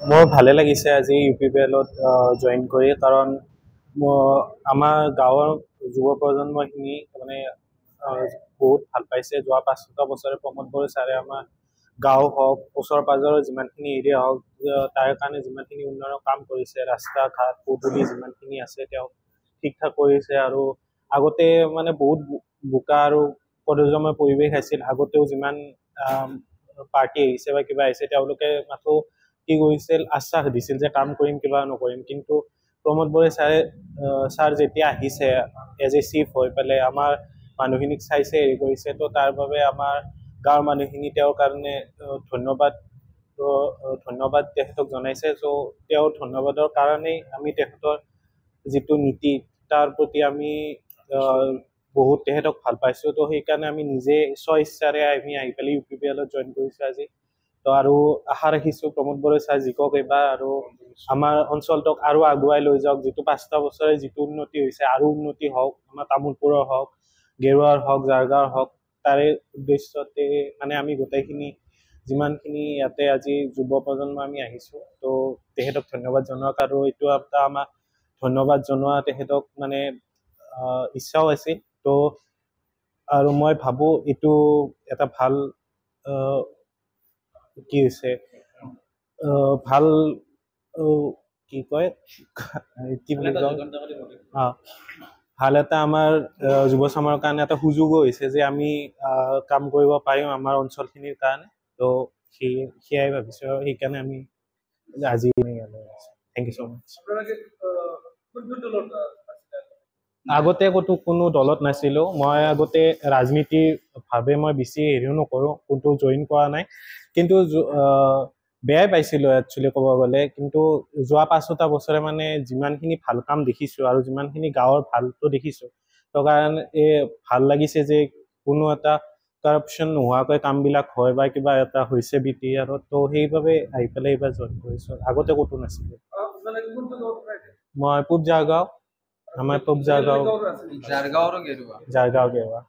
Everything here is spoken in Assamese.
মোৰ ভালে লাগিছে আজি UPPL-ত জইন কৰি, কাৰণ আমাৰ গাঁৱৰ যুৱ প্ৰজন্মখিনি মানে বহুত ভাল পাইছে। যোৱা 5-6 বছৰে প্ৰমোদ বড়ো ছাৰে আমাৰ গাঁও হওক, ওচৰ পাজৰৰ যিমানখিনি এৰিয়া হওক, তাৰ কাৰণে যিমানখিনি উন্নয়নৰ কাম কৰিছে, ৰাস্তা ঘাট পদূলি যিমানখিনি আছে তেওঁ ঠিক ঠাক কৰিছে। আৰু আগতে মানে বহুত বোকা আৰু কদৰ্যময় পৰিৱেশ আছিল। আগতেও যিমান পাৰ্টি আহিছে বা কিবা আহিছে, তেওঁলোকে মাথো কি কৰিছিল, আশ্বাস দিছিল যে কাম কৰিম, কিবা নকৰিম। কিন্তু প্ৰমোদ বড়ো ছাৰ যেতিয়া আহিছে এজ এ চিফ হৈ পেলাই আমাৰ মানুহখিনিক চাইছে, হেৰি কৰিছে, তো তাৰ বাবে আমাৰ গাঁৱৰ মানুহখিনি তেওঁৰ কাৰণে ধন্যবাদ তেখেতক জনাইছে। চ' তেওঁৰ ধন্যবাদৰ কাৰণেই আমি তেখেতৰ যিটো নীতি তাৰ প্ৰতি আমি বহুত তেখেতক ভাল পাইছোঁ। তো সেইকাৰণে আমি নিজে স্বইচ্ছাৰে আমি আহি পেলাই UPPL-ত জইন কৰিছোঁ আজি। তো আৰু আশা ৰাখিছোঁ প্ৰমোদ বড়ো ছাৰ জিকক এইবাৰ, আৰু আমাৰ অঞ্চলটোক আৰু আগুৱাই লৈ যাওক। যিটো 5টা বছৰে যিটো উন্নতি হৈছে, আৰু উন্নতি হওক, আমাৰ তামোলপুৰৰ হওক, গেৰুৱাৰ হওক, জাৰগাঁৱৰ হওক। তাৰে উদ্দেশ্যতে মানে আমি গোটেইখিনি যিমানখিনি ইয়াতে আজি যুৱ প্ৰজন্ম আমি আহিছোঁ, তো তেখেতক ধন্যবাদ জনাওক। আৰু এইটো এটা আমাক ধন্যবাদ জনোৱা তেখেতক মানে ইচ্ছাও আছিল। তো আৰু মই ভাবোঁ এইটো এটা ভাল কি হৈছে, ভাল কি কয়, কি বুলি কয়, ভাল এটা আমাৰ যুৱ চামৰ কাৰণে এটা সুযোগো হৈছে যে আমি কাম কৰিব পাৰিম আমাৰ অঞ্চলখিনিৰ কাৰণে। তো সেয়াই ভাবিছোঁ, আৰু সেইকাৰণে আমি আজি থেংক ইউ ছ' মাছ। আগতে কোনো দলত নাছিলোঁ। মই আগতে ৰাজনীতিৰ ভাৱে মই বেছি হেৰিও নকৰোঁ, কোনটো জইন কৰা নাই। কিন্তু বেয়াই পাইছিলোঁ একচুৱেলি ক'ব গ'লে। কিন্তু যোৱা 5-6টা বছৰে মানে যিমানখিনি ভাল কাম দেখিছোঁ আৰু যিমানখিনি গাঁৱৰ ভালটো দেখিছোঁ, তো কাৰণে ভাল লাগিছে যে কোনো এটা কাৰাপশ্যন নোহোৱাকৈ কামবিলাক হয় বা কিবা এটা হৈছে BTR-ত। তো সেইবাবে আহি পেলাই এইবাৰ জইন কৰিছোঁ। আগতে ক'তো নাছিলোঁ। মই পূব জাৰগাঁও, আমাৰ পূব জাৰগাঁও, জাৰগাঁও গেৰুৱা।